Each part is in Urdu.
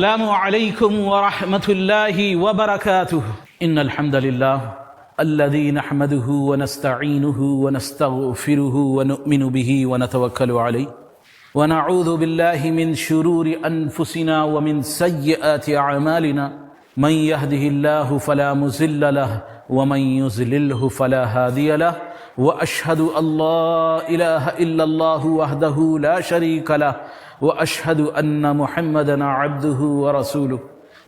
السلام عليكم ورحمة الله وبركاته. إن الحمد لله الذي نحمده ونستعينه ونستغفره ونؤمن به ونتوكل عليه ونعوذ بالله من شرور أنفسنا ومن سيئات أعمالنا من يهده الله فلا مضل له ومن يضلله فلا هادي له وأشهد أن لا إله إلا الله وحده لا شريك له وأشهد أن محمدًا عبده ورسوله.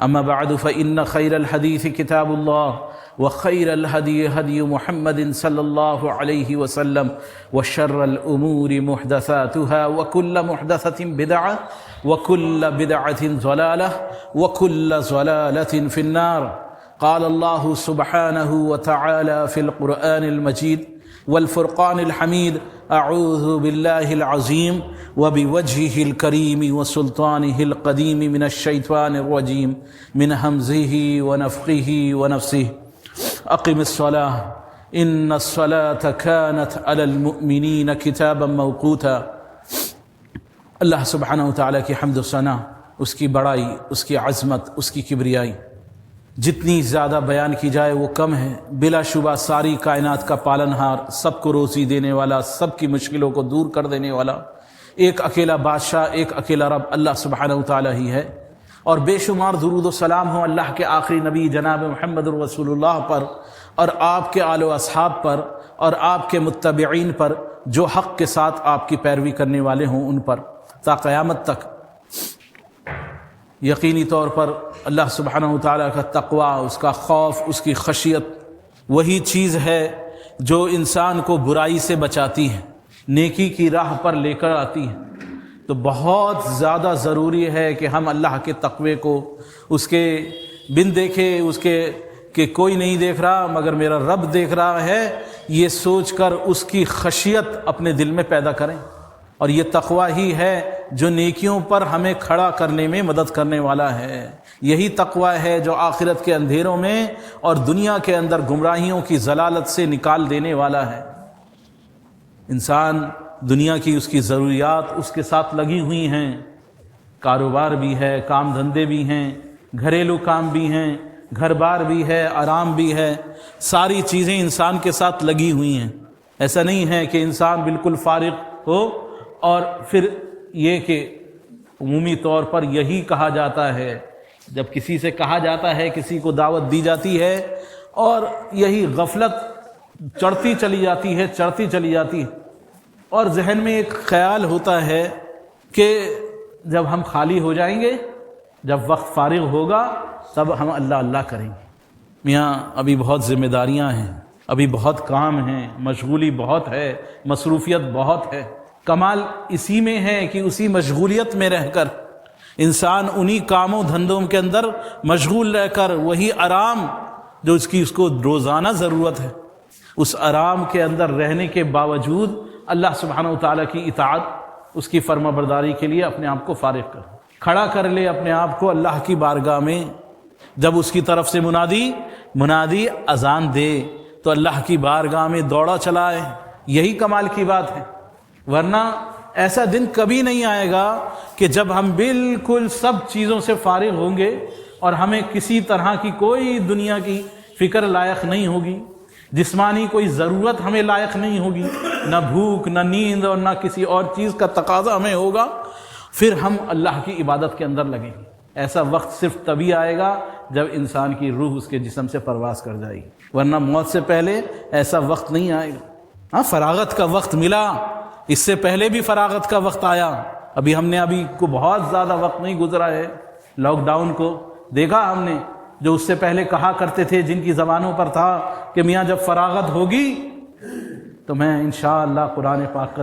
أما بعد فإن خير الحديث كتاب الله وخير الهدي هدي محمد صلى الله عليه وسلم وشر الأمور محدثاتها وكل محدثة بدعة وكل بدعة ضلالة وكل ضلالة في النار. قال الله سبحانه وتعالى في القرآن المجيد والفرقان الحميد: أعوذ بالله العظيم وبوجهه الكريم وسلطانه القديم من الشيطان الرجيم من همزه ونفخه ونفسه. أقم الصلاة إن الصلاة كانت على المؤمنين كتابا موقوتا. اللہ سبحانہ وتعالیٰ کی حمد و ثنا، اس کی بڑائی، اس کی عظمت، اس کی کبریائی جتنی زیادہ بیان کی جائے وہ کم ہے. بلا شبہ ساری کائنات کا پالنہار، سب کو روزی دینے والا، سب کی مشکلوں کو دور کر دینے والا، ایک اکیلا بادشاہ، ایک اکیلا رب اللہ سبحانہ وتعالیٰ ہی ہے. اور بے شمار درود و سلام ہو اللہ کے آخری نبی جناب محمد رسول اللہ پر، اور آپ کے آل و اصحاب پر، اور آپ کے متبعین پر، جو حق کے ساتھ آپ کی پیروی کرنے والے ہوں ان پر تا قیامت تک. یقینی طور پر اللہ سبحانہ وتعالیٰ کا تقوی، اس کا خوف، اس کی خشیت وہی چیز ہے جو انسان کو برائی سے بچاتی ہے، نیکی کی راہ پر لے کر آتی ہے. تو بہت زیادہ ضروری ہے کہ ہم اللہ کے تقوی کو، اس کے بن دیکھے، اس کے کہ کوئی نہیں دیکھ رہا مگر میرا رب دیکھ رہا ہے، یہ سوچ کر اس کی خشیت اپنے دل میں پیدا کریں. اور یہ تقوی ہی ہے جو نیکیوں پر ہمیں کھڑا کرنے میں مدد کرنے والا ہے. یہی تقوی ہے جو آخرت کے اندھیروں میں اور دنیا کے اندر گمراہیوں کی ضلالت سے نکال دینے والا ہے. انسان دنیا کی اس کی ضروریات اس کے ساتھ لگی ہوئی ہیں، کاروبار بھی ہے، کام دھندے بھی ہیں، گھریلو کام بھی ہیں، گھر بار بھی ہے، آرام بھی ہے، ساری چیزیں انسان کے ساتھ لگی ہوئی ہیں. ایسا نہیں ہے کہ انسان بالکل فارغ ہو. اور پھر یہ کہ عمومی طور پر یہی کہا جاتا ہے، جب کسی سے کہا جاتا ہے، کسی کو دعوت دی جاتی ہے، اور یہی غفلت چڑھتی چلی جاتی ہے، اور ذہن میں ایک خیال ہوتا ہے کہ جب ہم خالی ہو جائیں گے، جب وقت فارغ ہوگا، تب ہم اللہ اللہ کریں گے. میاں ابھی بہت ذمہ داریاں ہیں، ابھی بہت کام ہیں، مشغولی بہت ہے، مصروفیت بہت ہے. کمال اسی میں ہے کہ اسی مشغولیت میں رہ کر انسان انہی کاموں دھندوں کے اندر مشغول رہ کر وہی آرام جو اس کو روزانہ ضرورت ہے، اس آرام کے اندر رہنے کے باوجود اللہ سبحانہ وتعالیٰ کی اطاعت، اس کی فرما برداری کے لیے اپنے آپ کو فارغ کھڑا کر لے اپنے آپ کو اللہ کی بارگاہ میں. جب اس کی طرف سے منادی اذان دے تو اللہ کی بارگاہ میں دوڑا چلائے. یہی کمال کی بات ہے. ورنہ ایسا دن کبھی نہیں آئے گا کہ جب ہم بالکل سب چیزوں سے فارغ ہوں گے اور ہمیں کسی طرح کی کوئی دنیا کی فکر لائق نہیں ہوگی، جسمانی کوئی ضرورت ہمیں لائق نہیں ہوگی، نہ بھوک، نہ نیند، اور نہ کسی اور چیز کا تقاضا ہمیں ہوگا، پھر ہم اللہ کی عبادت کے اندر لگیں گے. ایسا وقت صرف تبھی آئے گا جب انسان کی روح اس کے جسم سے پرواز کر جائے گی، ورنہ موت سے پہلے ایسا وقت نہیں آئے گا. ہاں، فراغت کا وقت ملا، اس سے پہلے بھی فراغت کا وقت آیا. ہم نے کو بہت زیادہ وقت نہیں گزرا ہے لاک ڈاؤن کو دیکھا ہم نے، جو اس سے پہلے کہا کرتے تھے، جن کی زبانوں پر تھا کہ میاں جب فراغت ہوگی تو میں انشاءاللہ قرآن پاک کا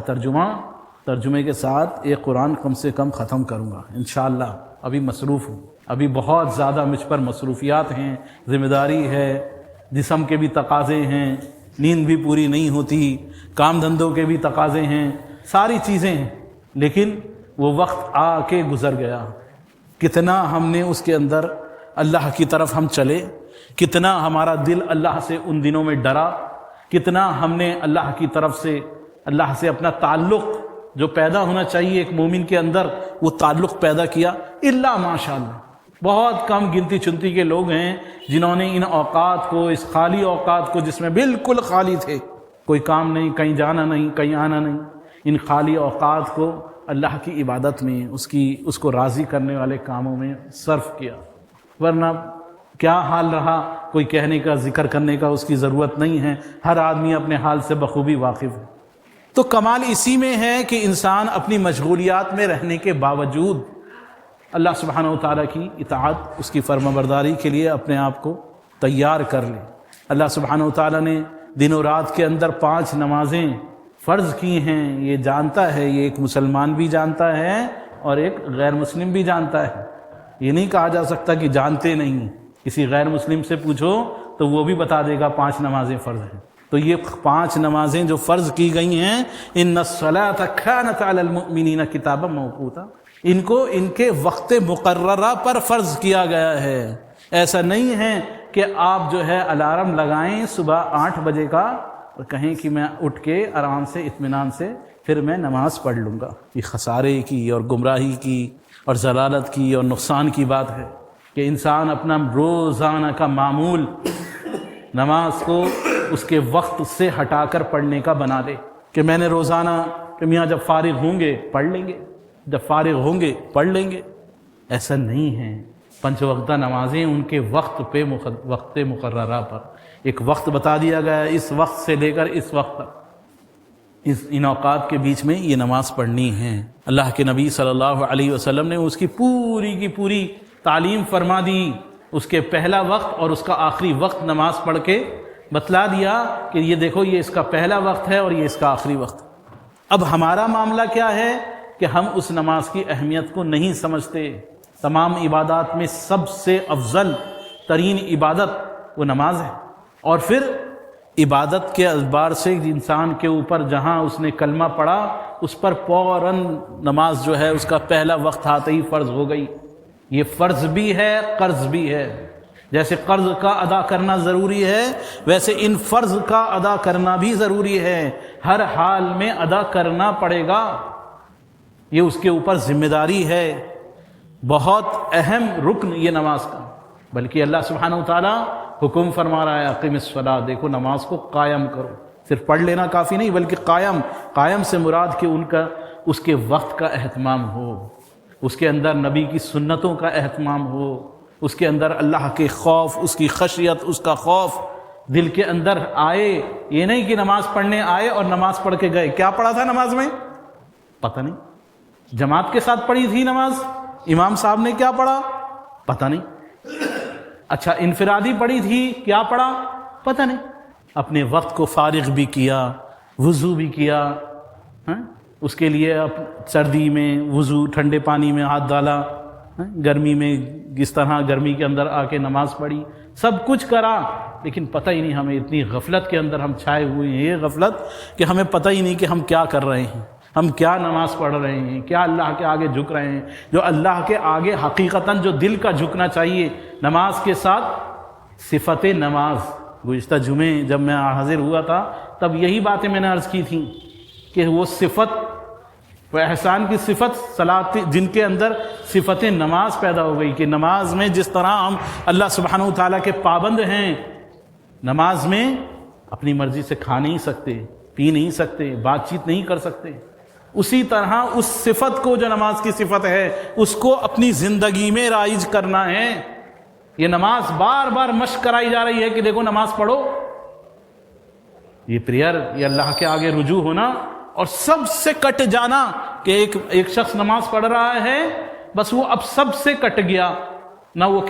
ترجمے کے ساتھ ایک قرآن کم سے کم ختم کروں گا انشاءاللہ. ابھی مصروف ہوں، ابھی بہت زیادہ مجھ پر مصروفیات ہیں، ذمہ داری ہے، جسم کے بھی تقاضے ہیں، نیند بھی پوری نہیں ہوتی، کام دھندوں کے بھی تقاضے ہیں، ساری چیزیں ہیں. لیکن وہ وقت آ کے گزر گیا. کتنا ہم نے اس کے اندر اللہ کی طرف ہم چلے، کتنا ہمارا دل اللہ سے ان دنوں میں ڈرا، کتنا ہم نے اللہ کی طرف سے، اللہ سے اپنا تعلق جو پیدا ہونا چاہیے ایک مومن کے اندر، وہ تعلق پیدا کیا. الا ماشاء اللہ، بہت کم گنتی چنتی کے لوگ ہیں جنہوں نے ان اوقات کو، اس خالی اوقات کو جس میں بالکل خالی تھے، کوئی کام نہیں، کہیں جانا نہیں، کہیں آنا نہیں، ان خالی اوقات کو اللہ کی عبادت میں، اس کو راضی کرنے والے کاموں میں صرف کیا۔ ورنہ کیا حال رہا، کوئی کہنے کا، ذکر کرنے کا اس کی ضرورت نہیں ہے، ہر آدمی اپنے حال سے بخوبی واقف ہے۔ تو کمال اسی میں ہے کہ انسان اپنی مشغولیات میں رہنے کے باوجود اللہ سبحانہ و تعالیٰ کی اطاعت، اس کی فرما برداری کے لیے اپنے آپ کو تیار کر لے۔ اللہ سبحانہ و تعالیٰ نے دن و رات کے اندر 5 نمازیں فرض کی ہیں، یہ جانتا ہے، یہ ایک مسلمان بھی جانتا ہے اور ایک غیر مسلم بھی جانتا ہے۔ یہ نہیں کہا جا سکتا کہ جانتے نہیں، کسی غیر مسلم سے پوچھو تو وہ بھی بتا دے گا 5 نمازیں فرض ہیں۔ تو یہ 5 نمازیں جو فرض کی گئی ہیں، ان الصلاۃ کانت علی المؤمنین کتابا موقوتا، ان کو ان کے وقت مقررہ پر فرض کیا گیا ہے۔ ایسا نہیں ہے کہ آپ جو ہے الارم لگائیں صبح 8 بجے کا اور کہیں کہ میں اٹھ کے آرام سے اطمینان سے پھر میں نماز پڑھ لوں گا۔ یہ خسارے کی اور گمراہی کی اور ضلالت کی اور نقصان کی بات ہے کہ انسان اپنا روزانہ کا معمول نماز کو اس کے وقت سے ہٹا کر پڑھنے کا بنا دے کہ میں نے روزانہ، کہ میاں جب فارغ ہوں گے پڑھ لیں گے، جب فارغ ہوں گے پڑھ لیں گے۔ ایسا نہیں ہے۔ 5 وقتہ نمازیں ان کے وقت پہ، وقت مقررہ پر ایک وقت بتا دیا گیا ہے، اس وقت سے لے کر اس وقت تک، ان اوقات کے بیچ میں یہ نماز پڑھنی ہے۔ اللہ کے نبی صلی اللہ علیہ وسلم نے اس کی پوری کی پوری تعلیم فرما دی، اس کے پہلا وقت اور اس کا آخری وقت نماز پڑھ کے بتلا دیا کہ یہ دیکھو، یہ اس کا پہلا وقت ہے اور یہ اس کا آخری وقت۔ اب ہمارا معاملہ کیا ہے کہ ہم اس نماز کی اہمیت کو نہیں سمجھتے۔ تمام عبادات میں سب سے افضل ترین عبادت وہ نماز ہے، اور پھر عبادت کے اعتبار سے انسان کے اوپر جہاں اس نے کلمہ پڑھا اس پر فوراً نماز جو ہے اس کا پہلا وقت آتے ہی فرض ہو گئی۔ یہ فرض بھی ہے، قرض بھی ہے۔ جیسے قرض کا ادا کرنا ضروری ہے، ویسے ان فرض کا ادا کرنا بھی ضروری ہے۔ ہر حال میں ادا کرنا پڑے گا، یہ اس کے اوپر ذمہ داری ہے، بہت اہم رکن یہ نماز کا۔ بلکہ اللہ سبحانہ و تعالیٰ حکم فرما رہا ہے اقیم الصلاۃ، دیکھو نماز کو قائم کرو۔ صرف پڑھ لینا کافی نہیں، بلکہ قائم سے مراد کہ اس کے وقت کا اہتمام ہو، اس کے اندر نبی کی سنتوں کا اہتمام ہو، اس کے اندر اللہ کے خوف، اس کی خشیت، اس کا خوف دل کے اندر آئے۔ یہ نہیں کہ نماز پڑھنے آئے اور نماز پڑھ کے گئے، کیا پڑھا تھا نماز میں پتہ نہیں، جماعت کے ساتھ پڑھی تھی نماز، امام صاحب نے کیا پڑھا پتہ نہیں، اچھا انفرادی پڑھی تھی، کیا پڑھا پتہ نہیں۔ اپنے وقت کو فارغ بھی کیا، وضو بھی کیا، اس کے لیے سردی میں وضو، ٹھنڈے پانی میں ہاتھ ڈالا، گرمی میں جس طرح گرمی کے اندر آ کے نماز پڑھی، سب کچھ کرا، لیکن پتہ ہی نہیں، ہمیں اتنی غفلت کے اندر ہم چھائے ہوئے ہیں، یہ غفلت کہ ہمیں پتہ ہی نہیں کہ ہم کیا کر رہے ہیں، ہم کیا نماز پڑھ رہے ہیں، کیا اللہ کے آگے جھک رہے ہیں۔ جو اللہ کے آگے حقیقتاً جو دل کا جھکنا چاہیے نماز کے ساتھ، صفت نماز۔ گزشتہ جمعے جب میں حاضر ہوا تھا تب یہی باتیں میں نے عرض کی تھیں کہ وہ صفت، وہ احسان کی صفت، صلاۃ، جن کے اندر صفت نماز پیدا ہو گئی کہ نماز میں جس طرح ہم اللہ سبحانہ و تعالیٰ کے پابند ہیں، نماز میں اپنی مرضی سے کھا نہیں سکتے، پی نہیں سکتے، بات چیت نہیں کر سکتے، اسی طرح اس صفت کو جو نماز کی صفت ہے اس کو اپنی زندگی میں رائج کرنا ہے۔ یہ نماز بار بار مشق کرائی جا رہی ہے کہ دیکھو نماز پڑھو، یہ پریئر، یہ اللہ کے آگے رجوع ہونا اور سب سے کٹ جانا کہ ایک شخص نماز پڑھ رہا ہے، بس وہ اب سب سے کٹ گیا، نہ وہ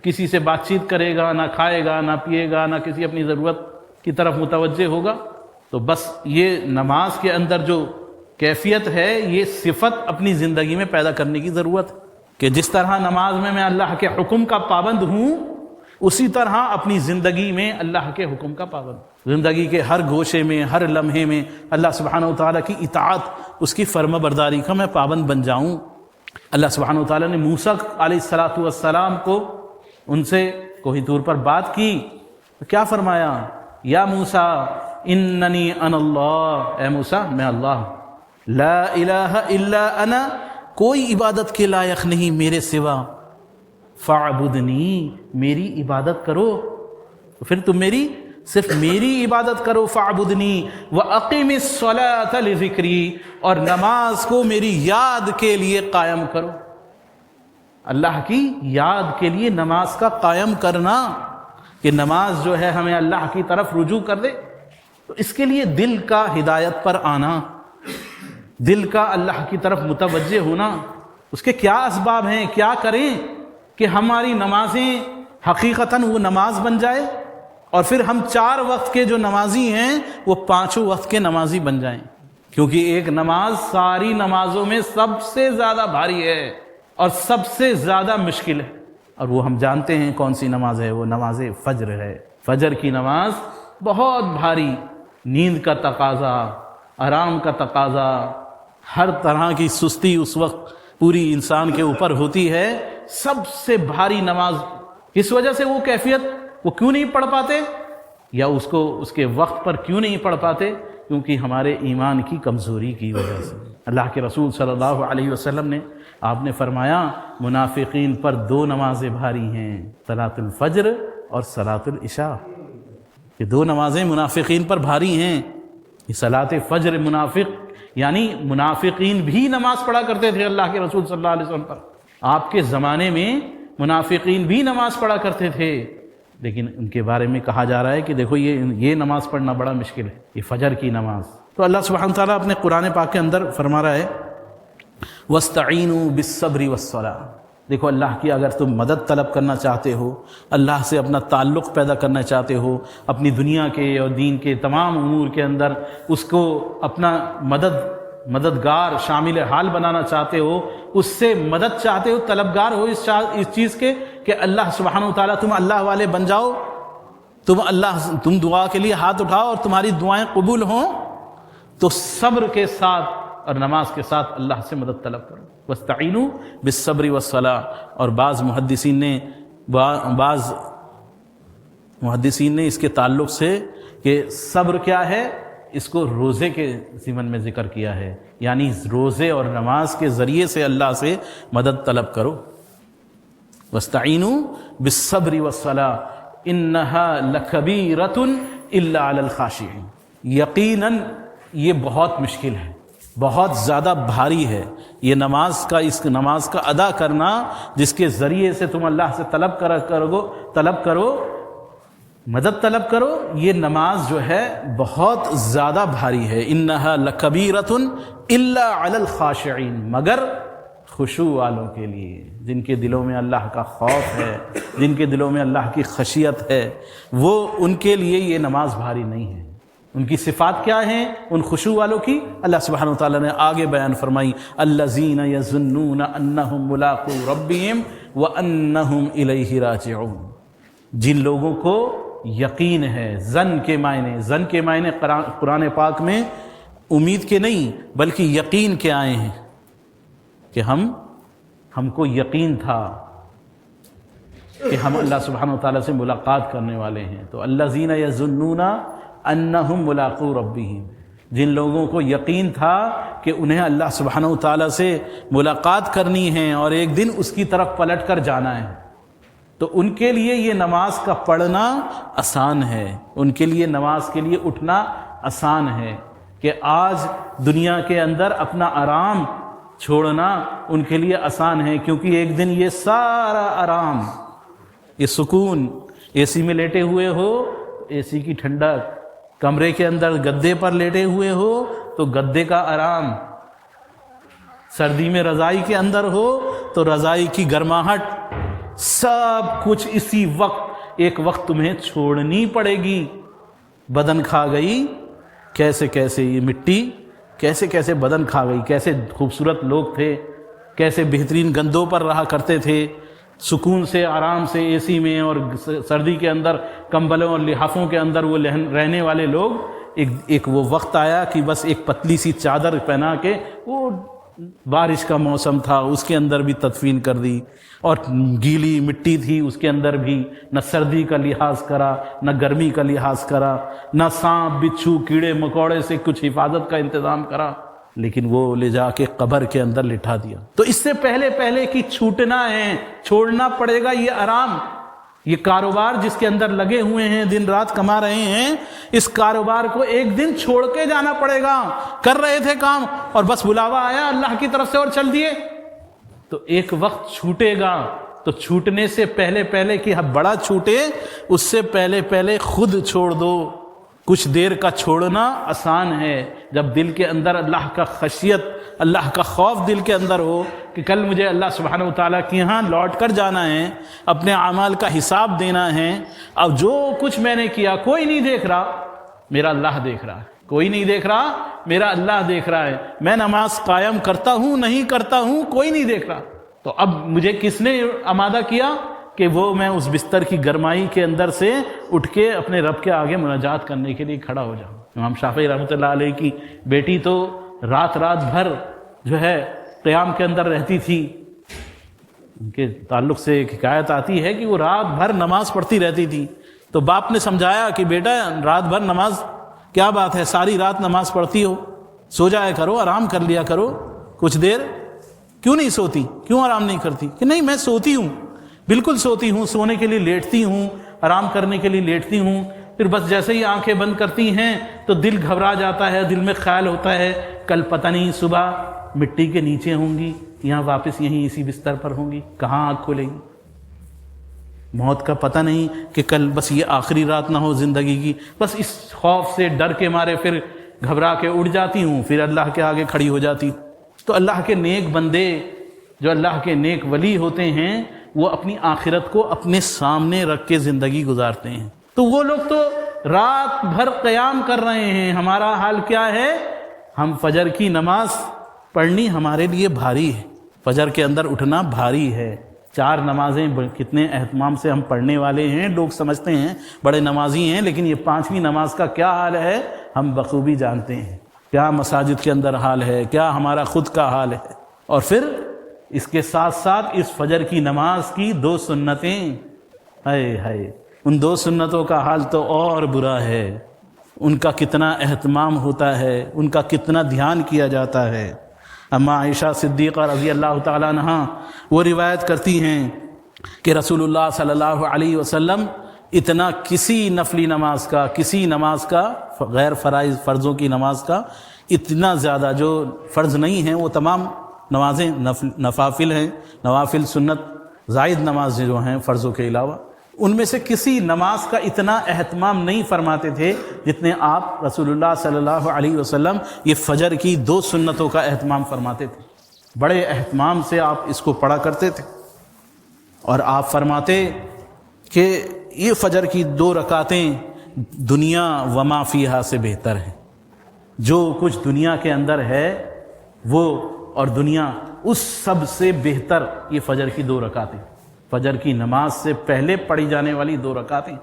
کسی سے بات چیت کرے گا، نہ کھائے گا، نہ پیے گا، نہ کسی اپنی ضرورت کی طرف متوجہ ہوگا۔ تو بس یہ نماز کے اندر جو کیفیت ہے، یہ صفت اپنی زندگی میں پیدا کرنے کی ضرورت ہے کہ جس طرح نماز میں اللہ کے حکم کا پابند ہوں، اسی طرح اپنی زندگی میں اللہ کے حکم کا پابند، زندگی کے ہر گوشے میں، ہر لمحے میں اللہ سبحانہ و تعالیٰ کی اطاعت، اس کی فرما برداری کا میں پابند بن جاؤں۔ اللہ سبحانہ و تعالیٰ نے موسیٰ علیہ السلام کو ان سے کوہ طور پر بات کی، تو کیا فرمایا؟ یا موسیٰ اننی انا اللہ، اے موسیٰ میں اللہ ہوں، لا الہ الا انا، کوئی عبادت کے لائق نہیں میرے سوا، فاعبدنی، میری عبادت کرو، تو پھر تم صرف میری عبادت کرو، فاعبدنی واقم الصلاۃ لذکری، اور نماز کو میری یاد کے لیے قائم کرو۔ اللہ کی یاد کے لیے نماز کا قائم کرنا، کہ نماز جو ہے ہمیں اللہ کی طرف رجوع کر دے، تو اس کے لیے دل کا ہدایت پر آنا، دل کا اللہ کی طرف متوجہ ہونا، اس کے کیا اسباب ہیں، کیا کریں کہ ہماری نمازیں حقیقتاً وہ نماز بن جائے، اور پھر ہم 4 وقت کے جو نمازی ہیں وہ 5 وقت کے نمازی بن جائیں، کیونکہ ایک نماز ساری نمازوں میں سب سے زیادہ بھاری ہے اور سب سے زیادہ مشکل ہے، اور وہ ہم جانتے ہیں کون سی نماز ہے، وہ نماز فجر ہے۔ فجر کی نماز بہت بھاری، نیند کا تقاضا، آرام کا تقاضا، ہر طرح کی سستی اس وقت پوری انسان کے اوپر ہوتی ہے، سب سے بھاری نماز۔ اس وجہ سے وہ کیفیت وہ کیوں نہیں پڑھ پاتے، یا اس کے وقت پر کیوں نہیں پڑھ پاتے؟ کیونکہ ہمارے ایمان کی کمزوری کی وجہ سے۔ اللہ کے رسول صلی اللہ علیہ وسلم نے آپ نے فرمایا منافقین پر 2 نمازیں بھاری ہیں، صلاۃ الفجر اور صلاۃ العشاء، یہ 2 نمازیں منافقین پر بھاری ہیں۔ یہ صلاۃ فجر، منافق یعنی منافقین بھی نماز پڑھا کرتے تھے اللہ کے رسول صلی اللہ علیہ وسلم پر، آپ کے زمانے میں منافقین بھی نماز پڑھا کرتے تھے، لیکن ان کے بارے میں کہا جا رہا ہے کہ دیکھو یہ نماز پڑھنا بڑا مشکل ہے، یہ فجر کی نماز۔ تو اللہ سبحانہ تعالیٰ اپنے قرآن پاک کے اندر فرما رہا ہے وَاسْتَعِینُوا بِالصَّبْرِ وَالصَّلَاةِ، دیکھو اللہ کی اگر تم مدد طلب کرنا چاہتے ہو، اللہ سے اپنا تعلق پیدا کرنا چاہتے ہو، اپنی دنیا کے اور دین کے تمام امور کے اندر اس کو اپنا مددگار شامل حال بنانا چاہتے ہو، اس سے مدد چاہتے ہو، طلبگار ہو اس چیز کے کہ اللہ سبحانہ و تعالیٰ تم اللہ والے بن جاؤ، تم دعا کے لیے ہاتھ اٹھاؤ اور تمہاری دعائیں قبول ہوں، تو صبر کے ساتھ اور نماز کے ساتھ اللہ سے مدد طلب کرو۔ وَاسْتَعِینُوا بِالصَّبْرِ وَالصَّلَاةِ، اور بعض محدثین نے اس کے تعلق سے کہ صبر کیا ہے، اس کو روزے کے ضمن میں ذکر کیا ہے، یعنی روزے اور نماز کے ذریعے سے اللہ سے مدد طلب کرو۔ وَاسْتَعِینُوا بِالصَّبْرِ وَالصَّلَاةِ إِنَّهَا لَكَبِيرَةٌ إِلَّا عَلَى الْخَاشِعِينَ، یقیناً یہ بہت مشکل ہے، بہت زیادہ بھاری ہے، یہ نماز کا ادا کرنا جس کے ذریعے سے تم اللہ سے طلب کرو، مدد طلب کرو، یہ نماز جو ہے بہت زیادہ بھاری ہے۔ انہا لکبیرۃ الا علی الخاشعین، مگر خشوع والوں کے لیے، جن کے دلوں میں اللہ کا خوف ہے، جن کے دلوں میں اللہ کی خشیت ہے، وہ ان کے لیے یہ نماز بھاری نہیں ہے۔ ان کی صفات کیا ہیں ان خشوع والوں کی؟ اللہ سبحانہ وتعالیٰ نے آگے بیان فرمائی الذین یظنون انہم ملاقو ربہم وانہم الیہ راجعون، جن لوگوں کو یقین ہے، ظن کے معنی قرآن پاک میں امید کے نہیں بلکہ یقین کے آئے ہیں، کہ ہم کو یقین تھا کہ ہم اللہ سبحانہ وتعالیٰ سے ملاقات کرنے والے ہیں۔ تو الذین یظنون انہم ملاقو ربہم، جن لوگوں کو یقین تھا کہ انہیں اللہ سبحانہ وتعالیٰ سے ملاقات کرنی ہے اور ایک دن اس کی طرف پلٹ کر جانا ہے، تو ان کے لیے یہ نماز کا پڑھنا آسان ہے، ان کے لیے نماز کے لیے اٹھنا آسان ہے، کہ آج دنیا کے اندر اپنا آرام چھوڑنا ان کے لیے آسان ہے، کیونکہ ایک دن یہ سارا آرام، یہ سکون، اے سی میں لیٹے ہوئے ہو اے سی کی ٹھنڈک، کمرے کے اندر گدے پر لیٹے ہوئے ہو تو گدے کا آرام، سردی میں رضائی کے اندر ہو تو رضائی کی گرماہٹ، سب کچھ اسی وقت ایک وقت تمہیں چھوڑنی پڑے گی۔ بدن کھا گئی، کیسے یہ مٹی کیسے بدن کھا گئی، کیسے خوبصورت لوگ تھے، کیسے بہترین گندوں پر رہا کرتے تھے، سکون سے آرام سے اے سی میں اور سردی کے اندر کمبلوں اور لحافوں کے اندر وہ رہنے والے لوگ، ایک وہ وقت آیا کہ بس ایک پتلی سی چادر پہنا کے، وہ بارش کا موسم تھا اس کے اندر بھی تدفین کر دی، اور گیلی مٹی تھی اس کے اندر بھی نہ سردی کا لحاظ کرا نہ گرمی کا لحاظ کرا، نہ سانپ بچھو کیڑے مکوڑے سے کچھ حفاظت کا انتظام کرا، لیکن وہ لے جا کے قبر کے اندر لٹھا دیا۔ تو اس سے پہلے کہ چھوٹنا ہے، چھوڑنا پڑے گا یہ آرام، یہ کاروبار جس کے اندر لگے ہوئے ہیں، دن رات کما رہے ہیں، اس کاروبار کو ایک دن چھوڑ کے جانا پڑے گا۔ کر رہے تھے کام اور بس بلاوا آیا اللہ کی طرف سے اور چل دیے، تو ایک وقت چھوٹے گا۔ تو چھوٹنے سے پہلے کہ بڑا چھوٹے، اس سے پہلے خود چھوڑ دو۔ کچھ دیر کا چھوڑنا آسان ہے، جب دل کے اندر اللہ کا خشیت، اللہ کا خوف دل کے اندر ہو کہ کل مجھے اللہ سبحانہ وتعالیٰ کے یہاں لوٹ کر جانا ہے، اپنے اعمال کا حساب دینا ہے۔ اب جو کچھ میں نے کیا کوئی نہیں دیکھ رہا، میرا اللہ دیکھ رہا ہے۔ کوئی نہیں دیکھ رہا، میرا اللہ دیکھ رہا ہے۔ میں نماز قائم کرتا ہوں نہیں کرتا ہوں، کوئی نہیں دیکھ رہا۔ تو اب مجھے کس نے آمادہ کیا کہ وہ میں اس بستر کی گرمائی کے اندر سے اٹھ کے اپنے رب کے آگے مناجات کرنے کے لیے کھڑا ہو جاؤں۔ امام شافعی رحمۃ اللہ علیہ کی بیٹی تو رات بھر جو ہے قیام کے اندر رہتی تھی۔ ان کے تعلق سے ایک حکایت آتی ہے کہ وہ رات بھر نماز پڑھتی رہتی تھی۔ تو باپ نے سمجھایا کہ بیٹا رات بھر نماز کیا بات ہے، ساری رات نماز پڑھتی ہو، سو جایا کرو، آرام کر لیا کرو کچھ دیر۔ کیوں نہیں سوتی، کیوں آرام نہیں کرتی؟ کہ نہیں میں سوتی ہوں، بالکل سوتی ہوں، سونے کے لیے لیٹتی ہوں، آرام کرنے کے لیے لیٹتی ہوں، پھر بس جیسے ہی آنکھیں بند کرتی ہیں تو دل گھبرا جاتا ہے، دل میں خیال ہوتا ہے کل پتہ نہیں صبح مٹی کے نیچے ہوں گی، یہاں واپس یہیں اسی بستر پر ہوں گی، کہاں آنکھ کھولیں گی؟ موت کا پتہ نہیں کہ کل بس یہ آخری رات نہ ہو زندگی کی۔ بس اس خوف سے ڈر کے مارے پھر گھبرا کے اٹھ جاتی ہوں، پھر اللہ کے آگے کھڑی ہو جاتی۔ تو اللہ کے نیک بندے جو اللہ کے نیک ولی ہوتے ہیں وہ اپنی آخرت کو اپنے سامنے رکھ کے زندگی گزارتے ہیں۔ تو وہ لوگ تو رات بھر قیام کر رہے ہیں، ہمارا حال کیا ہے؟ ہم فجر کی نماز پڑھنی ہمارے لیے بھاری ہے، فجر کے اندر اٹھنا بھاری ہے۔ 4 نمازیں کتنے اہتمام سے ہم پڑھنے والے ہیں، لوگ سمجھتے ہیں بڑے نمازی ہیں، لیکن یہ 5ویں نماز کا کیا حال ہے ہم بخوبی جانتے ہیں۔ کیا مساجد کے اندر حال ہے، کیا ہمارا خود کا حال ہے۔ اور پھر اس کے ساتھ ساتھ اس فجر کی نماز کی 2 سنتیں، ہائے ان 2 سنتوں کا حال تو اور برا ہے، ان کا کتنا اہتمام ہوتا ہے، ان کا کتنا دھیان کیا جاتا ہے۔ اما عائشہ صدیقہ رضی اللہ تعالیٰ عنہا وہ روایت کرتی ہیں کہ رسول اللہ صلی اللہ علیہ وسلم اتنا کسی نفلی نماز کا، کسی نماز کا، غیر فرائض فرضوں کی نماز کا اتنا زیادہ، جو فرض نہیں ہیں وہ تمام نمازیں نوافل ہیں، نوافل سنت زائد نمازیں جو ہیں فرضوں کے علاوہ، ان میں سے کسی نماز کا اتنا اہتمام نہیں فرماتے تھے جتنے آپ رسول اللہ صلی اللہ علیہ وسلم یہ فجر کی 2 سنتوں کا اہتمام فرماتے تھے۔ بڑے اہتمام سے آپ اس کو پڑھا کرتے تھے، اور آپ فرماتے کہ یہ فجر کی 2 رکعتیں دنیا وما فیہا سے بہتر ہیں۔ جو کچھ دنیا کے اندر ہے وہ اور دنیا اس سب سے بہتر یہ فجر کی 2 رکعتیں، فجر کی نماز سے پہلے پڑھی جانے والی 2 رکعتیں۔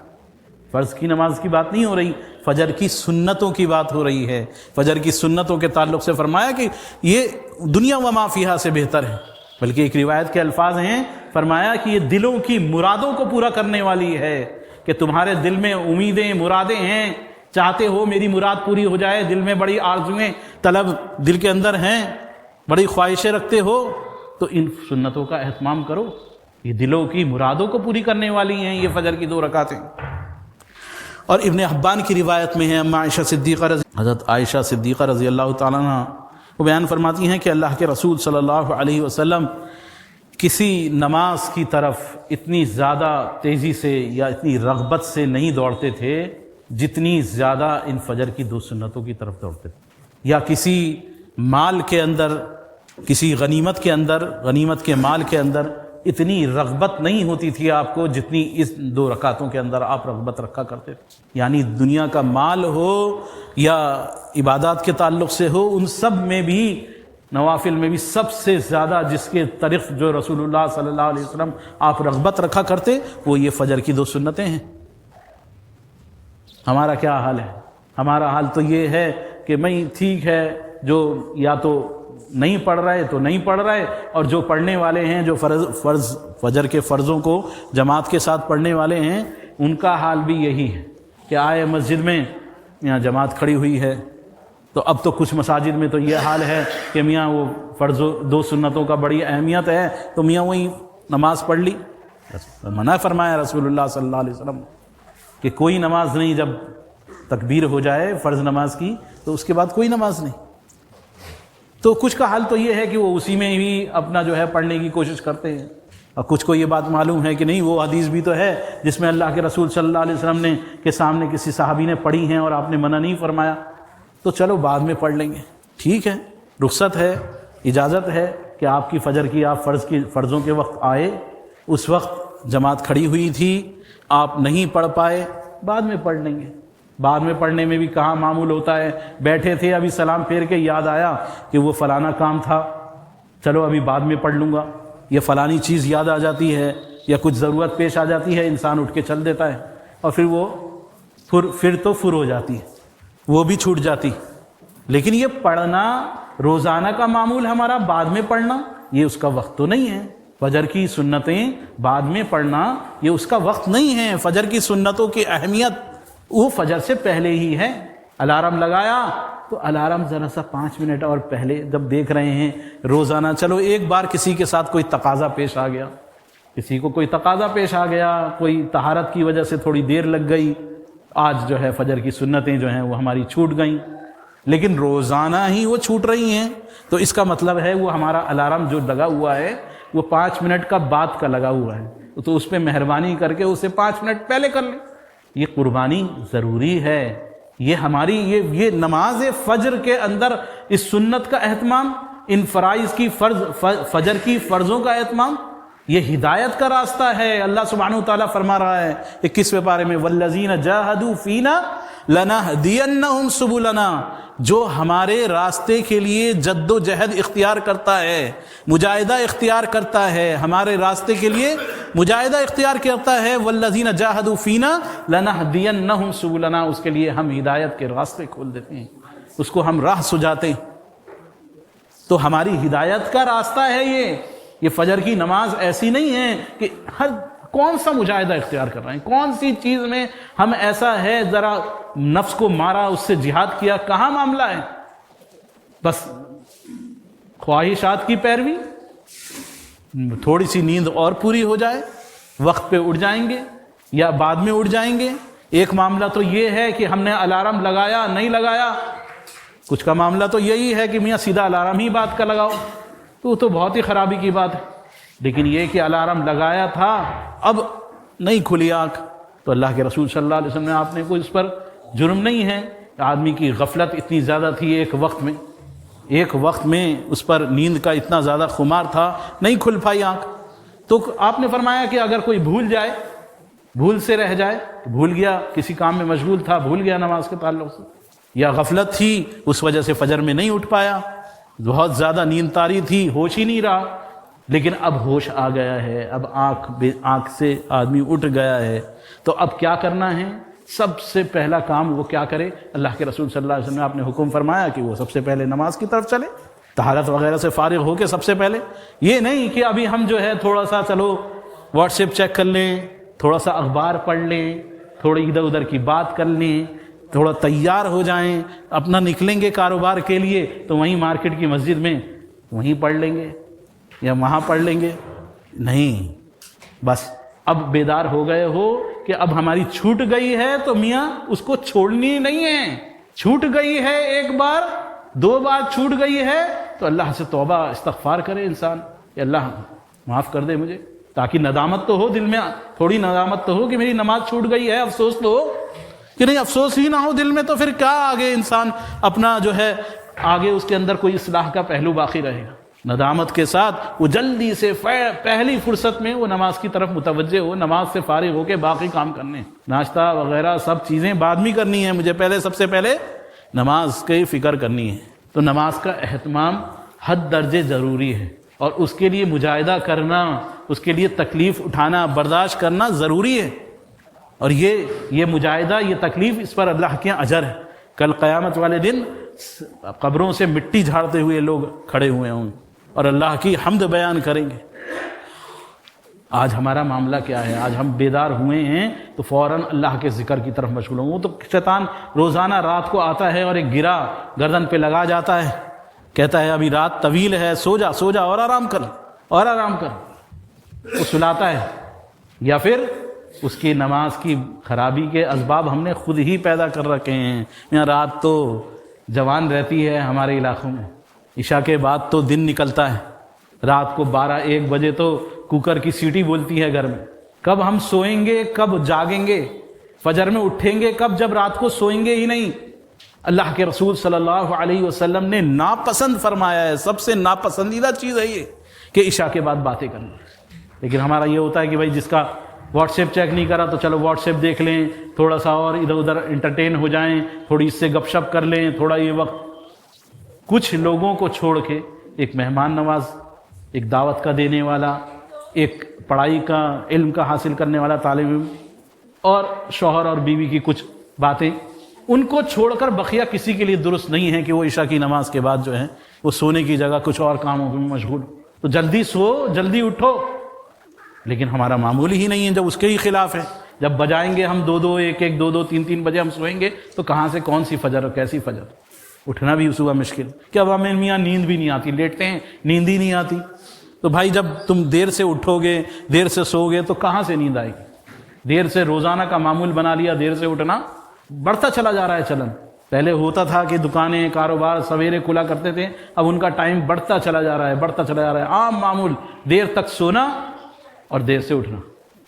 فرض کی نماز کی بات نہیں ہو رہی، فجر کی سنتوں کی بات ہو رہی ہے۔ فجر کی سنتوں کے تعلق سے فرمایا کہ یہ دنیا وما فیہا سے بہتر ہے، بلکہ ایک روایت کے الفاظ ہیں، فرمایا کہ یہ دلوں کی مرادوں کو پورا کرنے والی ہے، کہ تمہارے دل میں امیدیں مرادیں ہیں، چاہتے ہو میری مراد پوری ہو جائے، دل میں بڑی آرزویں طلب دل کے اندر ہیں، بڑی خواہشیں رکھتے ہو، تو ان سنتوں کا اہتمام کرو، یہ دلوں کی مرادوں کو پوری کرنے والی ہیں یہ فجر کی 2 رکعتیں۔ اور ابن حبان کی روایت میں ہے حضرت عائشہ صدیقہ رضی اللہ تعالیٰ عنہ وہ بیان فرماتی ہیں کہ اللہ کے رسول صلی اللہ علیہ وسلم کسی نماز کی طرف اتنی زیادہ تیزی سے یا اتنی رغبت سے نہیں دوڑتے تھے جتنی زیادہ ان فجر کی 2 سنتوں کی طرف دوڑتے تھے، یا کسی مال کے اندر، کسی غنیمت کے اندر، غنیمت کے مال کے اندر اتنی رغبت نہیں ہوتی تھی آپ کو جتنی اس 2 رکعتوں کے اندر آپ رغبت رکھا کرتے تھے۔ یعنی دنیا کا مال ہو یا عبادات کے تعلق سے ہو، ان سب میں بھی، نوافل میں بھی سب سے زیادہ جس کے طرف جو رسول اللہ صلی اللہ علیہ وسلم آپ رغبت رکھا کرتے وہ یہ فجر کی 2 سنتیں ہیں۔ ہمارا کیا حال ہے؟ ہمارا حال تو یہ ہے کہ میں ٹھیک ہے، جو یا تو نہیں پڑھ رہے تو نہیں پڑھ رہے، اور جو پڑھنے والے ہیں، جو فجر کے فرضوں کو جماعت کے ساتھ پڑھنے والے ہیں، ان کا حال بھی یہی ہے کہ آئے مسجد میں، یہاں جماعت کھڑی ہوئی ہے تو اب تو کچھ مساجد میں تو یہ حال ہے کہ میاں وہ فرض 2 سنتوں کا بڑی اہمیت ہے تو میاں وہی نماز پڑھ لی. منع فرمایا رسول اللہ صلی اللہ علیہ وسلم کہ کوئی نماز نہیں، جب تکبیر ہو جائے فرض نماز کی تو اس کے بعد کوئی نماز نہیں. تو کچھ کا حال تو یہ ہے کہ وہ اسی میں ہی اپنا جو ہے پڑھنے کی کوشش کرتے ہیں، اور کچھ کو یہ بات معلوم ہے کہ نہیں وہ حدیث بھی تو ہے جس میں اللہ کے رسول صلی اللہ علیہ وسلم نے کے سامنے کسی صحابی نے پڑھی ہیں اور آپ نے منع نہیں فرمایا، تو چلو بعد میں پڑھ لیں گے. ٹھیک ہے، رخصت ہے، اجازت ہے کہ آپ کی فجر کی آپ فرضوں کے وقت آئے، اس وقت جماعت کھڑی ہوئی تھی، آپ نہیں پڑھ پائے، بعد میں پڑھ لیں گے. بعد میں پڑھنے میں بھی کہاں معمول ہوتا ہے، بیٹھے تھے ابھی سلام پھیر کے یاد آیا کہ وہ فلانا کام تھا، چلو ابھی بعد میں پڑھ لوں گا، یا فلانی چیز یاد آ جاتی ہے یا کچھ ضرورت پیش آ جاتی ہے، انسان اٹھ کے چل دیتا ہے اور پھر وہ پھر تو فر ہو جاتی ہے، وہ بھی چھوٹ جاتی. لیکن یہ پڑھنا روزانہ کا معمول ہمارا بعد میں پڑھنا، یہ اس کا وقت تو نہیں ہے. فجر کی سنتیں بعد میں پڑھنا یہ اس کا وقت نہیں ہے. فجر کی سنتوں کی اہمیت وہ فجر سے پہلے ہی ہے. الارم لگایا تو الارم ذرا سا 5 منٹ اور پہلے جب دیکھ رہے ہیں روزانہ، چلو ایک بار کسی کے ساتھ کوئی تقاضا پیش آ گیا، کسی کو کوئی تقاضا پیش آ گیا، کوئی طہارت کی وجہ سے تھوڑی دیر لگ گئی، آج جو ہے فجر کی سنتیں جو ہیں وہ ہماری چھوٹ گئیں، لیکن روزانہ ہی وہ چھوٹ رہی ہیں، تو اس کا مطلب ہے وہ ہمارا الارم جو لگا ہوا ہے وہ 5 منٹ کا بعد کا لگا ہوا ہے، تو اس پہ مہربانی کر کے اسے 5 منٹ پہلے کر لیں. یہ قربانی ضروری ہے. یہ ہماری یہ نماز فجر کے اندر اس سنت کا اہتمام، ان فرائض کی فجر کی فرضوں کا اہتمام، یہ ہدایت کا راستہ ہے. اللہ سبحانہ وتعالیٰ فرما رہا ہے 21ویں پارے میں والذین جاہدوا فینا لنہدینہم سبلنا، جو ہمارے راستے کے لیے جد و جہد اختیار کرتا ہے، مجاہدہ اختیار کرتا ہے، ہمارے راستے کے لیے مجاہدہ اختیار کرتا ہے، والذین جاہدوا فینا لنہدینہم سبلنا، اس کے لیے ہم ہدایت کے راستے کھول دیتے ہیں، اس کو ہم راہ سجاتے ہیں. تو ہماری ہدایت کا راستہ ہے یہ فجر کی نماز ایسی نہیں ہے کہ ہر کون سا مجاہدہ اختیار کر رہے ہیں، کون سی چیز میں ہم ایسا ہے ذرا نفس کو مارا، اس سے جہاد کیا، کہاں معاملہ ہے. بس خواہشات کی پیروی، تھوڑی سی نیند اور پوری ہو جائے، وقت پہ اٹھ جائیں گے یا بعد میں اٹھ جائیں گے. ایک معاملہ تو یہ ہے کہ ہم نے الارم لگایا نہیں لگایا، کچھ کا معاملہ تو یہی ہے کہ میاں سیدھا الارم ہی بات کا لگاؤ، تو بہت ہی خرابی کی بات ہے. لیکن یہ کہ الارم لگایا تھا اب نہیں کھلی آنکھ، تو اللہ کے رسول صلی اللہ علیہ وسلم نے آپ نے کوئی اس پر جرم نہیں ہے. آدمی کی غفلت اتنی زیادہ تھی ایک وقت میں اس پر نیند کا اتنا زیادہ خمار تھا، نہیں کھل پائی آنکھ. تو آپ نے فرمایا کہ اگر کوئی بھول جائے، بھول سے رہ جائے، بھول گیا، کسی کام میں مشغول تھا، بھول گیا نماز کے تعلق سے، یا غفلت تھی اس وجہ سے فجر میں نہیں اٹھ پایا، بہت زیادہ نیند طاری تھی، ہوش ہی نہیں رہا، لیکن اب ہوش آ گیا ہے، اب آنکھ سے آدمی اٹھ گیا ہے، تو اب کیا کرنا ہے؟ سب سے پہلا کام وہ کیا کرے؟ اللہ کے رسول صلی اللہ علیہ وسلم نے آپ نے حکم فرمایا کہ وہ سب سے پہلے نماز کی طرف چلے، طہارت وغیرہ سے فارغ ہو کے سب سے پہلے. یہ نہیں کہ ابھی ہم جو ہے تھوڑا سا چلو واٹس ایپ چیک کر لیں، تھوڑا سا اخبار پڑھ لیں، تھوڑی ادھر ادھر کی بات کر لیں، تھوڑا تیار ہو جائیں، اپنا نکلیں گے کاروبار کے لیے تو وہیں مارکیٹ کی مسجد میں وہیں پڑھ لیں گے یا وہاں پڑھ لیں گے. نہیں، بس اب بیدار ہو گئے ہو کہ اب ہماری چھوٹ گئی ہے تو میاں اس کو چھوڑنی نہیں ہے. چھوٹ گئی ہے ایک بار، 2 بار چھوٹ گئی ہے تو اللہ سے توبہ استغفار کرے انسان کہ اللہ معاف کر دے مجھے، تاکہ ندامت تو ہو دل میں، تھوڑی ندامت تو ہو کہ میری نماز چھوٹ گئی ہے، افسوس تو ہو کہ نہیں. افسوس ہی نہ ہو دل میں تو پھر کیا آگے انسان اپنا جو ہے آگے اس کے اندر کوئی اصلاح کا پہلو باقی رہے گا. ندامت کے ساتھ وہ جلدی سے پہلی فرصت میں وہ نماز کی طرف متوجہ ہو، نماز سے فارغ ہو کے باقی کام کرنے، ناشتہ وغیرہ سب چیزیں بعد میں کرنی ہے، مجھے سب سے پہلے نماز کی فکر کرنی ہے. تو نماز کا اہتمام حد درجے ضروری ہے، اور اس کے لیے مجاہدہ کرنا، اس کے لیے تکلیف اٹھانا، برداشت کرنا ضروری ہے. اور یہ مجاہدہ، یہ تکلیف، اس پر اللہ کے اجر ہے. کل قیامت والے دن قبروں سے مٹی جھاڑتے ہوئے لوگ کھڑے ہوئے ہوں گے اور اللہ کی حمد بیان کریں گے. آج ہمارا معاملہ کیا ہے؟ آج ہم بیدار ہوئے ہیں تو فوراً اللہ کے ذکر کی طرف مشغول ہوں. وہ تو شیطان روزانہ رات کو آتا ہے اور ایک گرا گردن پہ لگا جاتا ہے، کہتا ہے ابھی رات طویل ہے، سو جا اور آرام کر اور آرام کر، وہ سلاتا ہے. یا پھر اس کی نماز کی خرابی کے اسباب ہم نے خود ہی پیدا کر رکھے ہیں. یہاں رات تو جوان رہتی ہے ہمارے علاقوں میں، عشاء کے بعد تو دن نکلتا ہے، رات کو 12-1 بجے تو کوکر کی سیٹی بولتی ہے گھر میں. کب ہم سوئیں گے، کب جاگیں گے، فجر میں اٹھیں گے کب، جب رات کو سوئیں گے ہی نہیں. اللہ کے رسول صلی اللہ علیہ وسلم نے ناپسند فرمایا ہے، سب سے ناپسندیدہ چیز ہے یہ کہ عشاء کے بعد باتیں کرنا. لیکن ہمارا یہ ہوتا ہے کہ بھائی جس کا واٹس ایپ چیک نہیں کرا تو چلو واٹس ایپ دیکھ لیں، تھوڑا سا اور ادھر ادھر انٹرٹین ہو جائیں، تھوڑی اس سے گپ شپ کر لیں تھوڑا یہ وقت. کچھ لوگوں کو چھوڑ کے ایک مہمان نواز، ایک دعوت کا دینے والا، ایک پڑھائی کا علم کا حاصل کرنے والا طالب علم، اور شوہر اور بیوی کی کچھ باتیں، ان کو چھوڑ کر بقیہ کسی کے لیے درست نہیں ہے کہ وہ عشاء کی نماز کے بعد جو ہے وہ سونے کی جگہ کچھ اور کاموں میں مشغول. تو جلدی سو، جلدی اٹھو. لیکن ہمارا معمول ہی نہیں ہے، جب اس کے ہی خلاف ہے. جب بجائیں گے ہم 2-2 1-1 2-2 3-3 بجے ہم سوئیں گے تو کہاں سے کون سی فجر اور کیسی فجر. اٹھنا بھی صبح مشکل. کیا اب ہمیں میاں نیند بھی نہیں آتی، لیٹتے ہیں نیند ہی نہیں آتی. تو بھائی جب تم دیر سے اٹھو گے، دیر سے سو گے تو کہاں سے نیند آئے گی؟ دیر سے روزانہ کا معمول بنا لیا، دیر سے اٹھنا بڑھتا چلا جا رہا ہے چلن. پہلے ہوتا تھا کہ دکانیں کاروبار سویرے کھلا کرتے تھے، اب ان کا ٹائم بڑھتا چلا جا رہا ہے، بڑھتا چلا جا رہا ہے. عام معمول دیر تک سونا اور دیر سے اٹھنا.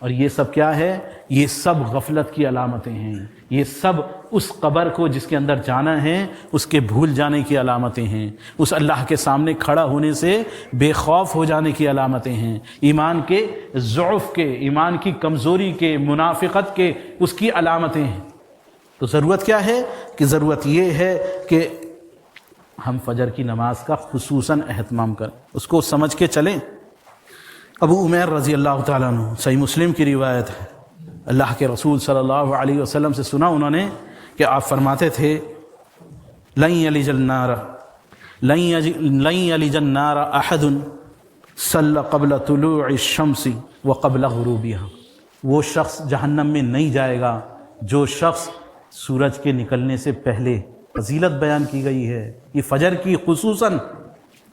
اور یہ سب کیا ہے؟ یہ سب غفلت کی علامتیں ہیں. یہ سب اس قبر کو جس کے اندر جانا ہے اس کے بھول جانے کی علامتیں ہیں. اس اللہ کے سامنے کھڑا ہونے سے بے خوف ہو جانے کی علامتیں ہیں. ایمان کے ضعف کے، ایمان کی کمزوری کے، منافقت کے، اس کی علامتیں ہیں. تو ضرورت کیا ہے؟ کہ ضرورت یہ ہے کہ ہم فجر کی نماز کا خصوصاً اہتمام کریں، اس کو سمجھ کے چلیں. ابو عمیر رضی اللہ تعالیٰ عنہ، صحیح مسلم کی روایت ہے، اللہ کے رسول صلی اللہ علیہ وسلم سے سنا انہوں نے کہ آپ فرماتے تھے لن یلج النار احد صلی قبل طلوع الشمس وقبل غروبها. وہ شخص جہنم میں نہیں جائے گا جو شخص سورج کے نکلنے سے پہلے. فضیلت بیان کی گئی ہے یہ فجر کی، خصوصاً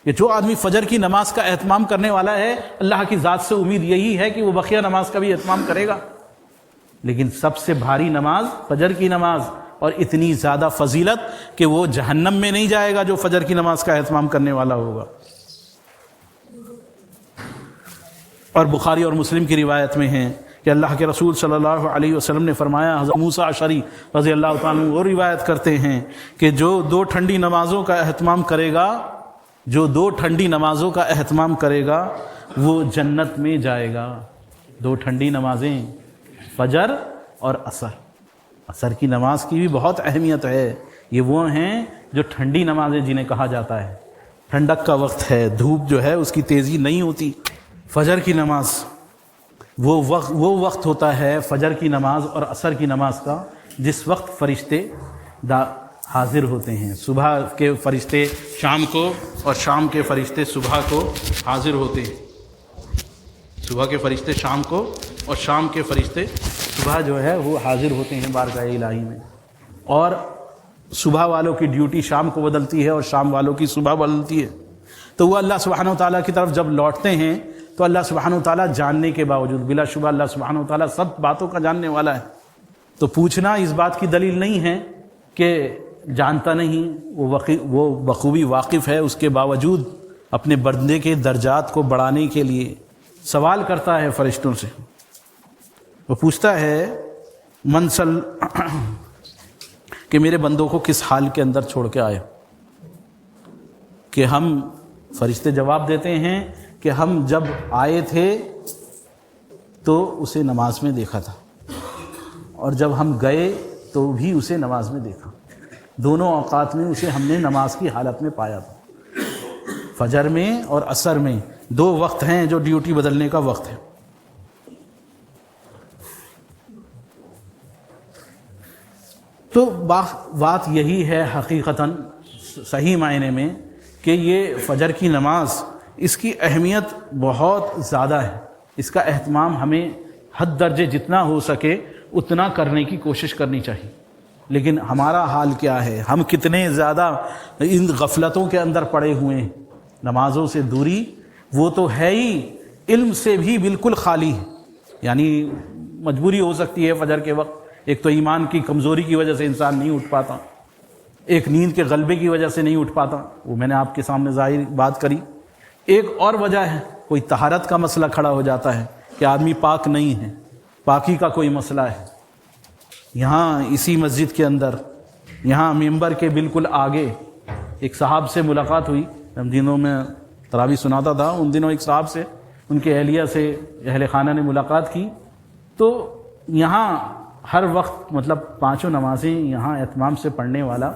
کہ جو آدمی فجر کی نماز کا اہتمام کرنے والا ہے، اللہ کی ذات سے امید یہی ہے کہ وہ بقیہ نماز کا بھی اہتمام کرے گا. لیکن سب سے بھاری نماز فجر کی نماز، اور اتنی زیادہ فضیلت کہ وہ جہنم میں نہیں جائے گا جو فجر کی نماز کا اہتمام کرنے والا ہوگا. اور بخاری اور مسلم کی روایت میں ہے کہ اللہ کے رسول صلی اللہ علیہ وسلم نے فرمایا، حضرت موسیٰ اشعری رضی اللہ تعالیٰ عنہ وہ روایت کرتے ہیں کہ جو 2 ٹھنڈی نمازوں کا اہتمام کرے گا، جو 2 ٹھنڈی نمازوں کا اہتمام کرے گا وہ جنت میں جائے گا. 2 ٹھنڈی نمازیں، فجر اور عصر. عصر کی نماز کی بھی بہت اہمیت ہے. یہ وہ ہیں جو ٹھنڈی نمازیں جنہیں کہا جاتا ہے، ٹھنڈک کا وقت ہے، دھوپ جو ہے اس کی تیزی نہیں ہوتی. فجر کی نماز وہ وقت ہوتا ہے، فجر کی نماز اور عصر کی نماز کا، جس وقت فرشتے حاضر ہوتے ہیں. صبح کے فرشتے شام کو اور شام کے فرشتے صبح کو حاضر ہوتے ہیں. صبح کے فرشتے شام کو اور شام کے فرشتے صبح جو ہے وہ حاضر ہوتے ہیں بارگاہ الہی میں. اور صبح والوں کی ڈیوٹی شام کو بدلتی ہے اور شام والوں کی صبح بدلتی ہے. تو وہ اللہ سبحانہ وتعالیٰ کی طرف جب لوٹتے ہیں تو اللہ سبحانہ وتعالیٰ جاننے کے باوجود، بلا شبہ اللہ سبحانہ وتعالیٰ سب باتوں کا جاننے والا ہے، تو پوچھنا اس بات کی دلیل نہیں ہے کہ جانتا نہیں، وہ بخوبی واقف ہے. اس کے باوجود اپنے بندے کے درجات کو بڑھانے کے لیے سوال کرتا ہے فرشتوں سے. وہ پوچھتا ہے منسل کہ میرے بندوں کو کس حال کے اندر چھوڑ کے آئے. کہ ہم فرشتے جواب دیتے ہیں کہ ہم جب آئے تھے تو اسے نماز میں دیکھا تھا، اور جب ہم گئے تو بھی اسے نماز میں دیکھا. دونوں اوقات میں اسے ہم نے نماز کی حالت میں پایا تھا. فجر میں اور عصر میں 2 وقت ہیں جو ڈیوٹی بدلنے کا وقت ہے. تو بات یہی ہے حقیقتاً صحیح معنی میں کہ یہ فجر کی نماز، اس کی اہمیت بہت زیادہ ہے. اس کا اہتمام ہمیں حد درجے جتنا ہو سکے اتنا کرنے کی کوشش کرنی چاہیے. لیکن ہمارا حال کیا ہے؟ ہم کتنے زیادہ ان غفلتوں کے اندر پڑے ہوئے ہیں. نمازوں سے دوری وہ تو ہے ہی، علم سے بھی بالکل خالی ہے. یعنی مجبوری ہو سکتی ہے فجر کے وقت، ایک تو ایمان کی کمزوری کی وجہ سے انسان نہیں اٹھ پاتا، ایک نیند کے غلبے کی وجہ سے نہیں اٹھ پاتا، وہ میں نے آپ کے سامنے ظاہر بات کری. ایک اور وجہ ہے کوئی طہارت کا مسئلہ کھڑا ہو جاتا ہے کہ آدمی پاک نہیں ہے، پاکی کا کوئی مسئلہ ہے. یہاں اسی مسجد کے اندر، یہاں ممبر کے بالکل آگے ایک صاحب سے ملاقات ہوئی. ہم دنوں میں تراویح سناتا تھا، ان دنوں ایک صاحب سے، ان کے اہلیہ سے، اہل خانہ نے ملاقات کی. تو یہاں ہر وقت مطلب 5 نمازیں یہاں اہتمام سے پڑھنے والا،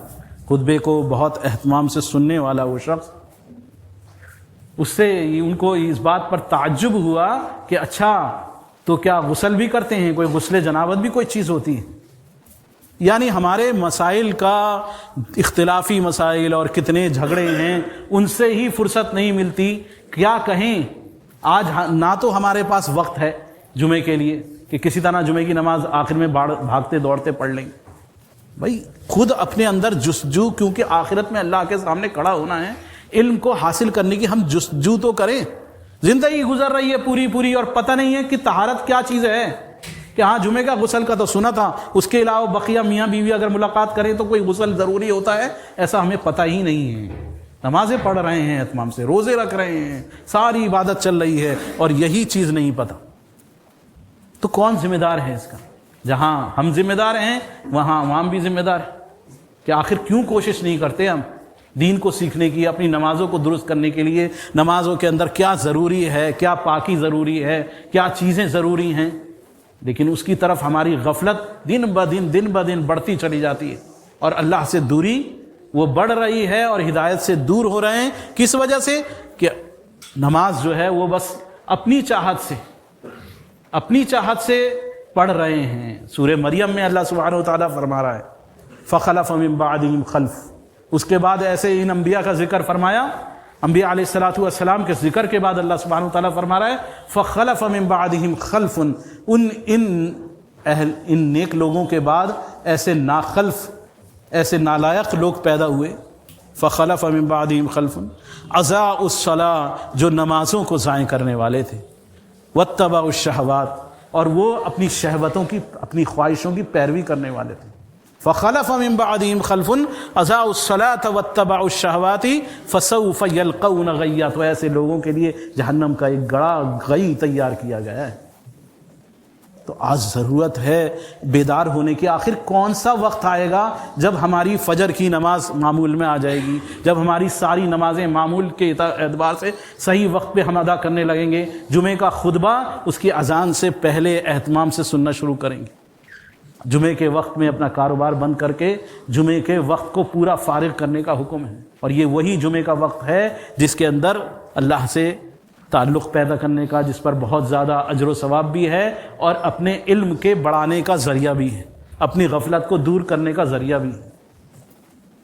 خطبے کو بہت اہتمام سے سننے والا وہ شخص، اس سے ان کو اس بات پر تعجب ہوا کہ اچھا تو کیا غسل بھی کرتے ہیں؟ کوئی غسل جنابت بھی کوئی چیز ہوتی ہے؟ یعنی ہمارے مسائل کا، اختلافی مسائل اور کتنے جھگڑے ہیں، ان سے ہی فرصت نہیں ملتی. کیا کہیں آج نہ تو ہمارے پاس وقت ہے جمعے کے لیے کہ کسی طرح جمعے کی نماز آخر میں بھاگتے دوڑتے پڑھ لیں. بھائی خود اپنے اندر جستجو، کیونکہ آخرت میں اللہ کے سامنے کھڑا ہونا ہے، علم کو حاصل کرنے کی ہم جستجو تو کریں. زندگی گزر رہی ہے پوری اور پتہ نہیں ہے کہ طہارت کیا چیز ہے. کہ ہاں جمعے کا غسل کا تو سنا تھا، اس کے علاوہ بقیہ میاں بیوی اگر ملاقات کریں تو کوئی غسل ضروری ہوتا ہے، ایسا ہمیں پتہ ہی نہیں ہے. نمازیں پڑھ رہے ہیں اہتمام سے، روزے رکھ رہے ہیں، ساری عبادت چل رہی ہے اور یہی چیز نہیں پتہ. تو کون ذمہ دار ہے اس کا؟ جہاں ہم ذمہ دار ہیں وہاں عوام بھی ذمہ دار ہے. کہ آخر کیوں کوشش نہیں کرتے ہم دین کو سیکھنے کی، اپنی نمازوں کو درست کرنے کے لیے؟ نمازوں کے اندر کیا ضروری ہے، کیا پاکی ضروری ہے، کیا چیزیں ضروری ہیں، لیکن اس کی طرف ہماری غفلت دن بدن بڑھتی چلی جاتی ہے، اور اللہ سے دوری وہ بڑھ رہی ہے اور ہدایت سے دور ہو رہے ہیں. کس وجہ سے؟ کہ نماز جو ہے وہ بس اپنی چاہت سے پڑھ رہے ہیں. سورہ مریم میں اللہ سبحانہ و تعالیٰ فرما رہا ہے فخلف من بعدہم خلف. اس کے بعد ایسے ان انبیاء کا ذکر فرمایا، انبیاء علیہ الصلوۃ والسلام کے ذکر کے بعد اللہ سبحانہ و تعالیٰ فرما رہا ہے فخلف من بعدہم خلف. ان نیک لوگوں کے بعد ایسے ناخلف، ایسے نالائق لوگ پیدا ہوئے. فخلف من بعدہم خلف اضاعوا الصلاۃ، جو نمازوں کو ضائع کرنے والے تھے. واتبعوا الشہوات، اور وہ اپنی شہوتوں کی، اپنی خواہشوں کی پیروی کرنے والے تھے. فخلف من بعدہم خلف اضاعوا الصلاۃ واتبعوا الشہوات فسوف یلقون غیا. تو ایسے لوگوں کے لیے جہنم کا ایک گڑا غی تیار کیا گیا ہے. تو آج ضرورت ہے بیدار ہونے کی. آخر کون سا وقت آئے گا جب ہماری فجر کی نماز معمول میں آ جائے گی، جب ہماری ساری نمازیں معمول کے اعتبار سے صحیح وقت پہ ہم ادا کرنے لگیں گے، جمعے کا خطبہ اس کی اذان سے پہلے اہتمام سے سننا شروع کریں گے، جمعے کے وقت میں اپنا کاروبار بند کر کے جمعے کے وقت کو پورا فارغ کرنے کا حکم ہے. اور یہ وہی جمعے کا وقت ہے جس کے اندر اللہ سے تعلق پیدا کرنے کا، جس پر بہت زیادہ اجر و ثواب بھی ہے اور اپنے علم کے بڑھانے کا ذریعہ بھی ہے، اپنی غفلت کو دور کرنے کا ذریعہ بھی ہے.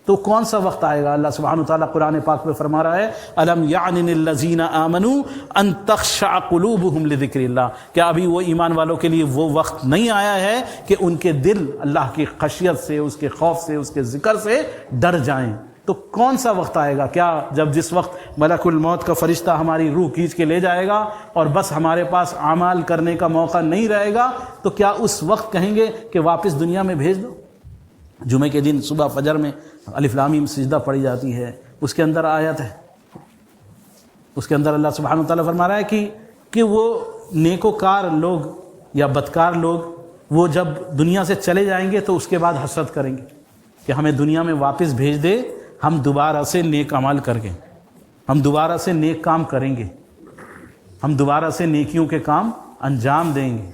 تو کون سا وقت آئے گا؟ اللہ سبحانہ وتعالیٰ قرآن پاک میں فرما رہا ہے الم یعن للذین آمنوا ان تخشع قلوبہم لذکر اللہ. کیا ابھی وہ ایمان والوں کے لیے وہ وقت نہیں آیا ہے کہ ان کے دل اللہ کی خشیت سے، اس کے خوف سے، اس کے ذکر سے ڈر جائیں؟ تو کون سا وقت آئے گا؟ کیا جس وقت ملک الموت کا فرشتہ ہماری روح کھینچ کے لے جائے گا اور بس ہمارے پاس اعمال کرنے کا موقع نہیں رہے گا، تو کیا اس وقت کہیں گے کہ واپس دنیا میں بھیج دو؟ جمعے کے دن صبح فجر میں الف لام میم سجدہ پڑھی جاتی ہے، اس کے اندر آیت ہے، اس کے اندر اللہ سبحانہ وتعالیٰ فرما رہا ہے کہ وہ نیکوکار لوگ یا بدکار لوگ وہ جب دنیا سے چلے جائیں گے تو اس کے بعد حسرت کریں گے کہ ہمیں دنیا میں واپس بھیج دے، ہم دوبارہ سے نیک عمل کر گے، ہم دوبارہ سے نیک کام کریں گے، ہم دوبارہ سے نیکیوں کے کام انجام دیں گے.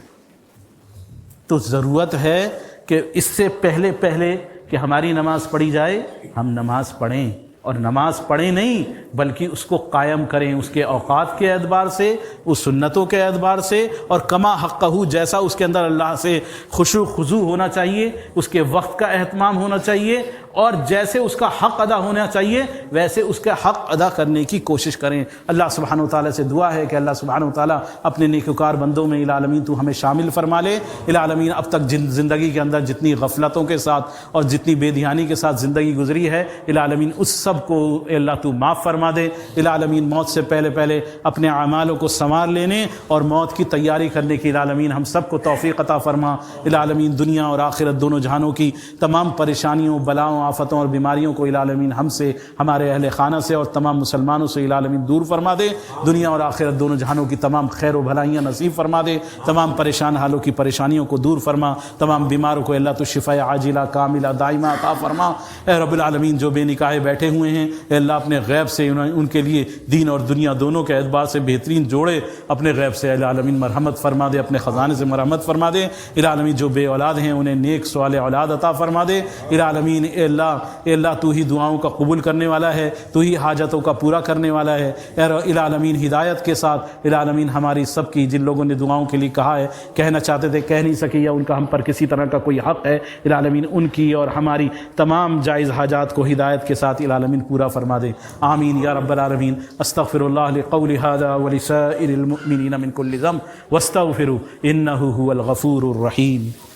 تو ضرورت ہے کہ اس سے پہلے کہ ہماری نماز پڑھی جائے، ہم نماز پڑھیں، اور نماز پڑھیں نہیں بلکہ اس کو قائم کریں، اس کے اوقات کے اعتبار سے، اس سنتوں کے اعتبار سے، اور کما حقہ، جیسا اس کے اندر اللہ سے خشوع خضوع ہونا چاہیے، اس کے وقت کا اہتمام ہونا چاہیے، اور جیسے اس کا حق ادا ہونا چاہیے ویسے اس کا حق ادا کرنے کی کوشش کریں۔ اللہ سبحانہ و تعالیٰ سے دعا ہے کہ اللہ سبحانہ و تعالیٰ اپنے نیکوکار بندوں میں العالمین تو ہمیں شامل فرما لے۔ العالمین اب تک زندگی کے اندر جتنی غفلتوں کے ساتھ اور جتنی بے دھیانی کے ساتھ زندگی گزری ہے العالمین اس سب کو اللہ تو معاف فرما دے۔ العالمین موت سے پہلے پہلے اپنے اعمالوں کو سنوار لینے اور موت کی تیاری کرنے کی العالمین ہم سب کو توفیق عطا فرما۔ العالمین دنیا اور آخرت دونوں جہانوں کی تمام پریشانیوں، بلاؤں، آفتوں اور بیماریوں کو العالمین ہم سے، ہمارے اہل خانہ سے اور تمام مسلمانوں سے العالمین دور فرما دے۔ دنیا اور آخرت دونوں جہانوں کی تمام خیر و بھلائیاں نصیب فرما دے۔ تمام پریشان حالوں کی پریشانیوں کو دور فرما۔ تمام بیماروں کو اللہ تو شفا عاجلہ کاملہ دائمہ عطا فرما۔ اے رب العالمین جو بے نکاح بیٹھے ہوئے ہیں اے اللہ اپنے غیب سے ان کے لیے دین اور دنیا دونوں کے اعتبار سے بہترین جوڑے اپنے غیب سے العالمین مرحمت فرما دے، اپنے خزانے سے مرحمت فرما دے۔ العالمین جو بے اولاد ہیں انہیں نیک صالح اولاد عطا فرما دے۔ العالمین اے اللہ تو ہی دعاؤں کا قبول کرنے والا ہے، تو ہی حاجتوں کا پورا کرنے والا ہے۔ اے العالمین ہدایت کے ساتھ العالمین ہماری سب کی جن لوگوں نے دعاؤں کے لیے کہا ہے، کہنا چاہتے تھے کہہ نہیں سکے یا ان کا ہم پر کسی طرح کا کوئی حق ہے، العالمین ان کی اور ہماری تمام جائز حاجات کو ہدایت کے ساتھ العالمین پورا فرما دے۔ آمین یا رب العالمین۔ استغفر اللہ لقول هذا ولسائر المؤمنین من كل ذنب واستغفروا انه هو الغفور الرحیم۔